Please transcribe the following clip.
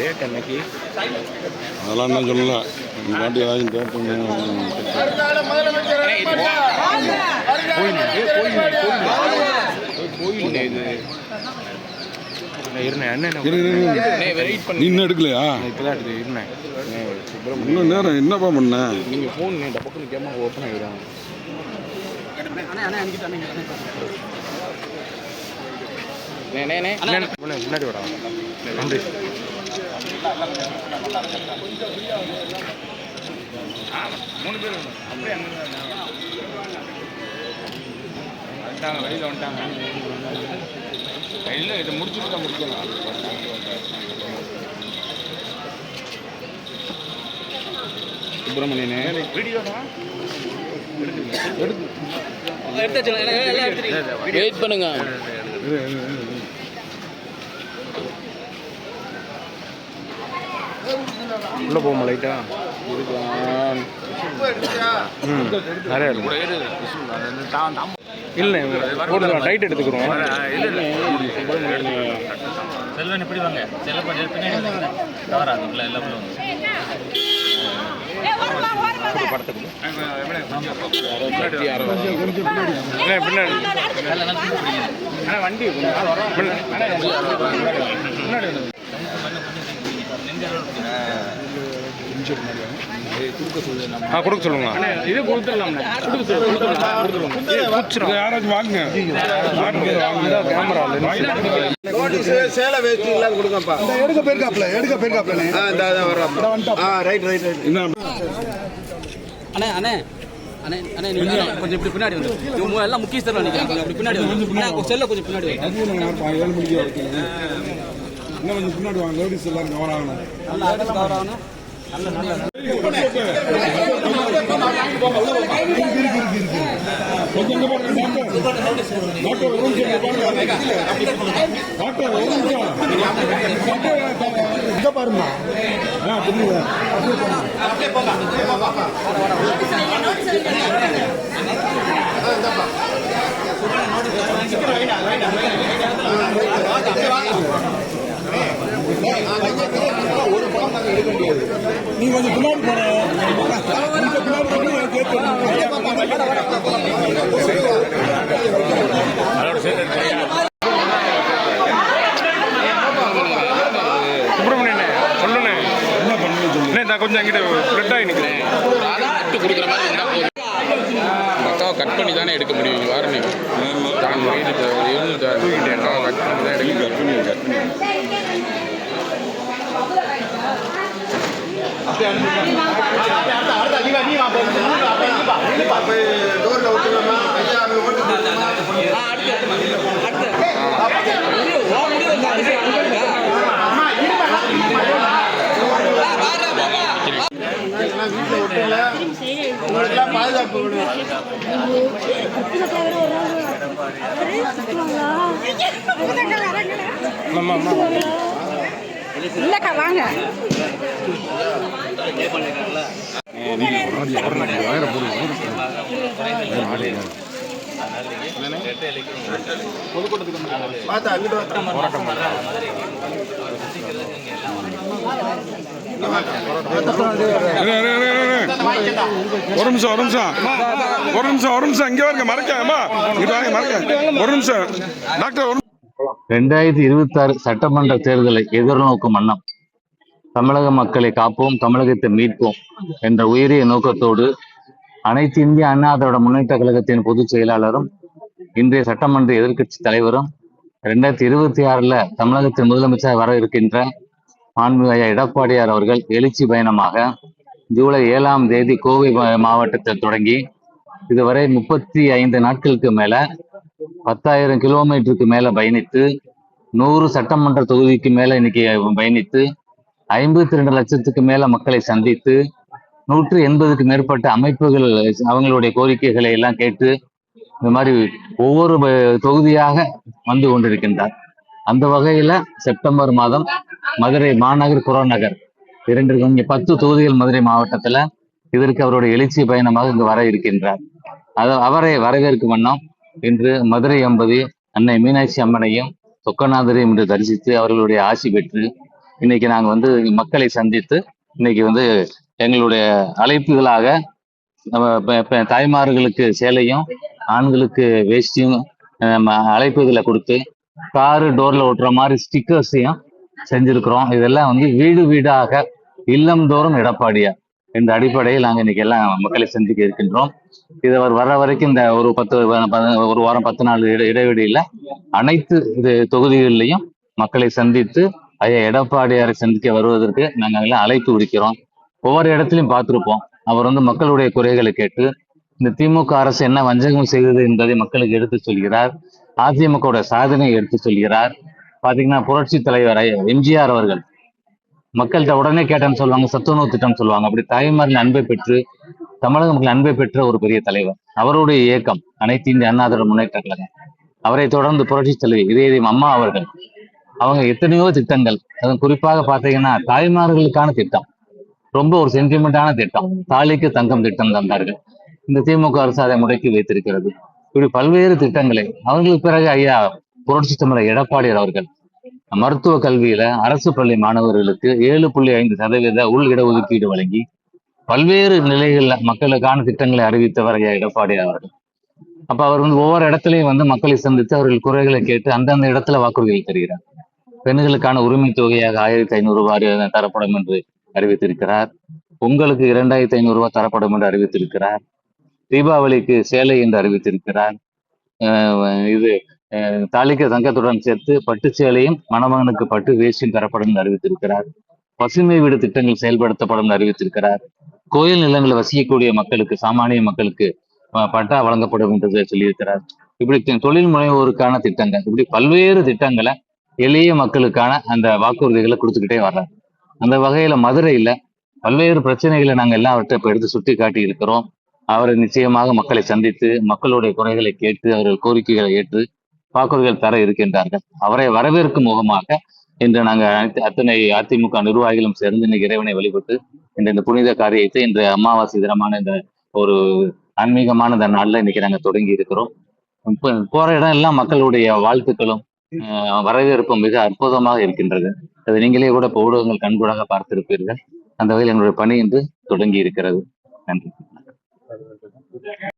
Date என்னைக்கு அதெல்லாம் என்ன சொல்லல. பாட்டி ஏதாச்சும் கேட்டு இன்னும் எடுக்கலையா? இன்னும் நேரம் என்னப்பா பண்ண? நீங்கள் ஃபோன் டப்பக்குன்னு கேட்பாங்க ஓப்பன் ஆகிடும். முன்னாடி விட நன்றி. மூணு பேர் அப்படியே வந்துட்டாங்க, வெளியில் வந்துட்டாங்க. இல்லை இதை முடிச்சுட்டு தான் முடிக்கலாம். சுப்பிரமணியனே வீடியோ தான் வெயிட் பண்ணுங்க. உள்ள போவோம் லைட்டா நிறைய இல்லை போட்டுக்கலாம். டைட் எடுத்துக்கிறோம். செல்வன் எப்படி வாங்க செல்ல தவறாதுங்களா எல்லாம் படத்துக்கு வண்டி கொடுக்க சொல்லுங்க. இது கொடுத்துடலாம். யாராச்சும் வாங்க கேமரா சேலை வேஸ்ட் எல்லாம் கொடுங்கப்பா. எடுக்க போயிருக்காப்ல ரைட் ரைட் ரைட். அண்ணே அண்ணே அண்ணே அண்ணே கொஞ்சம் இப்படி பின்னாடி வந்து இவங்க எல்லாம் முக்கியஸ்தர் நினைக்கிறாங்க. அப்படி பின்னாடி வந்து செல்ல கொஞ்சம் பின்னாடி 7 மணிக்கு இன்னும் கொஞ்சம் பின்னாடி வாங்க. லேடிஸ் எல்லாரும் கவர் ஆகணும். பாருமா ஒரு படம் நாங்கள் எடுக்க முடியாது. நீ கொஞ்சம் பின்னாடி சுப்பிரமணியனே சொல்லுண்ணே என்ன பண்ணு சொல்லு. நான் கொஞ்சம் அங்கிட்ட ஃப்ரெட் ஆகி நிற்கிறேன். கொடுக்குற மாதிரி அக்காவை கட் பண்ணி தானே எடுக்க முடியும். வாரணி தான் தூக்கிட்டு அக்காவை கட் பண்ணி தான் எடுக்க பாதுகாப்பு இல்லக்கா வாங்க. ஒரு நிமிஷம் இங்கே வருங்க. மறக்காம ஒரு நிமிஷம் டாக்டர். 2026 சட்டமன்ற தேர்தலை எதிர்நோக்கும் வண்ணம் தமிழக மக்களை காப்போம், தமிழகத்தை மீட்போம் என்ற உயரிய நோக்கத்தோடு அனைத்து இந்திய அண்ணா திராவிட முன்னேற்ற கழகத்தின் பொதுச் செயலாளரும் இன்றைய சட்டமன்ற எதிர்க்கட்சி தலைவரும் 2026 தமிழகத்தின் முதலமைச்சர் வர இருக்கின்ற மாண்புமிகு எடப்பாடியார் அவர்கள் எழுச்சி பயணமாக ஜூலை 7ஆம் தேதி கோவை மாவட்டத்தில் தொடங்கி இதுவரை 35 நாட்களுக்கு மேல 10,000 கிலோமீட்டருக்கு மேல பயணித்து 100 சட்டமன்ற தொகுதிக்கு மேல இன்னைக்கு பயணித்து 52 லட்சத்துக்கு மேல மக்களை சந்தித்து 180க்கு மேற்பட்ட அமைப்புகள் அவங்களுடைய கோரிக்கைகளை எல்லாம் கேட்டு இந்த மாதிரி ஒவ்வொரு தொகுதியாக வந்து கொண்டிருக்கின்றார். அந்த வகையில செப்டம்பர் மாதம் மதுரை மாநகர் புறநகர் இங்கே 10 தொகுதிகள் மதுரை மாவட்டத்துல இதற்கு அவருடைய எழுச்சி பயணமாக இங்கு வர இருக்கின்றார். அவரை வரவேற்கும் வண்ணம் இன்று மதுரை அம்பதி அன்னை மீனாட்சி அம்மனையும் சொக்கநாதரையும் இன்று தரிசித்து அவர்களுடைய ஆசி பெற்று இன்னைக்கு நாங்கள் வந்து மக்களை சந்தித்து இன்னைக்கு வந்து எங்களுடைய அழைப்புகளாக நம்ம தாய்மார்களுக்கு சேலையும் ஆண்களுக்கு வேஷ்டியும் அழைப்புகளை கொடுத்து காரு டோர்ல ஓட்டுற மாதிரி ஸ்டிக்கர்ஸையும் செஞ்சிருக்கிறோம். இதெல்லாம் வந்து வீடு வீடாக இல்லந்தோறும் எடப்பாடியார் என்ற அடிப்படையில் நாங்கள் இன்னைக்கு எல்லாம் மக்களை சந்திக்க இருக்கின்றோம். இது வர்ற வரைக்கும் இந்த ஒரு வாரம் 10 நாள் இடைவெளியில அனைத்து தொகுதிகளிலையும் மக்களை சந்தித்து ஐயா எடப்பாடியாரை சந்திக்க வருவதற்கு நாங்கள் எல்லாம் அழைப்பு விடுக்கிறோம். ஒவ்வொரு இடத்துலையும் பார்த்திருப்போம். அவர் வந்து மக்களுடைய குறைகளை கேட்டு இந்த திமுக அரசு என்ன வஞ்சகம் செய்தது என்பதை மக்களுக்கு எடுத்து சொல்கிறார். அதிமுக சாதனையை எடுத்து சொல்கிறார். பாத்தீங்கன்னா புரட்சி தலைவர் எம்ஜிஆர் அவர்கள் மக்கள்கிட்ட உடனே கேட்டேன்னு சொல்லுவாங்க, சத்துணவு திட்டம் சொல்லுவாங்க. அப்படி தாய்மாரின் அன்பை பெற்று தமிழக மக்கள் அன்பை பெற்ற ஒரு பெரிய தலைவர். அவருடைய இயக்கம் அனைத்து இந்திய அண்ணா திராவிட முன்னேற்ற கழகம். அவரை தொடர்ந்து புரட்சி தலைவி இதயம் அம்மா அவர்கள். அவங்க எத்தனையோ திட்டங்கள், அதுவும் குறிப்பாக பாத்தீங்கன்னா தாய்மார்களுக்கான திட்டம், ரொம்ப ஒரு சென்டிமெண்டான திட்டம், தாலிக்கு தங்கம் திட்டம் தந்தார்கள். இந்த திமுக அரசு அதை முடக்கி வைத்திருக்கிறது. இப்படி பல்வேறு திட்டங்களை அவர்களுக்கு பிறகு ஐயா புரட்சி தமிழர் எடப்பாடியார் அவர்கள் மருத்துவ கல்வியில அரசு பள்ளி மாணவர்களுக்கு 7.5% உள் இடஒதுக்கீடு வழங்கி பல்வேறு நிலைகள்ல மக்களுக்கான திட்டங்களை அறிவித்தவர் ஐயா எடப்பாடியார் அவர்கள். அப்ப அவர் வந்து ஒவ்வொரு இடத்துலையும் வந்து மக்களை சந்தித்து அவர்கள் குறைகளை கேட்டு அந்தந்த இடத்துல வாக்குறுதிகள் தருகிறார். பெண்களுக்கான உரிமை தொகையாக 1500 ரூபாய் தரப்படும் என்று அறிவித்திருக்கிறார். பொங்கலுக்கு 2500 ரூபாய் தரப்படும் என்று அறிவித்திருக்கிறார். தீபாவளிக்கு சேலை என்று அறிவித்திருக்கிறார். இது தாலிக்கு தங்கத்துடன் சேர்த்து பட்டு சேலையும் மணமகனுக்கு பட்டு வேஷ்டியும் தரப்படும் என்று அறிவித்திருக்கிறார். பசுமை வீடு திட்டங்கள் செயல்படுத்தப்படும் என்று அறிவித்திருக்கிறார். கோயில் நிலங்களில் வசிக்கக்கூடிய மக்களுக்கு, சாமானிய மக்களுக்கு பட்டா வழங்கப்படும் என்று சொல்லியிருக்கிறார். இப்படி தொழில் முனைவோருக்கான திட்டங்கள், இப்படி பல்வேறு திட்டங்களை எளிய மக்களுக்கான அந்த வாக்குறுதிகளை கொடுத்துக்கிட்டே வர்றார். அந்த வகையில மதுரையில பல்வேறு பிரச்சனைகளை நாங்கள் எல்லாவற்றை இப்ப எடுத்து சுட்டி காட்டி இருக்கிறோம். அவரை நிச்சயமாக மக்களை சந்தித்து மக்களுடைய குறைகளை கேட்டு அவர்கள் கோரிக்கைகளை ஏற்று வாக்குறுதிகள் தர இருக்கின்றார்கள். அவரை வரவேற்கும் முகமாக இன்று நாங்கள் அத்தனை அதிமுக நிர்வாகிகளும் சேர்ந்து இன்னைக்கு இறைவனை வழிபட்டு இந்த புனித காரியத்தை இன்று அமாவாசை தினமான இந்த ஒரு ஆன்மீகமான இந்த நாள்ல இன்னைக்கு நாங்கள் தொடங்கி இருக்கிறோம். போற இடம் எல்லாம் மக்களுடைய வாழ்த்துக்களும் வரவேற்பும் மிக அற்புதமாக இருக்கின்றது. அது நீங்களே கூட இப்போ ஊடகங்கள் கண்கூடாக பார்த்திருப்பீர்கள். அந்த வகையில் என்னுடைய பணி இன்று தொடங்கி இருக்கிறது. நன்றி.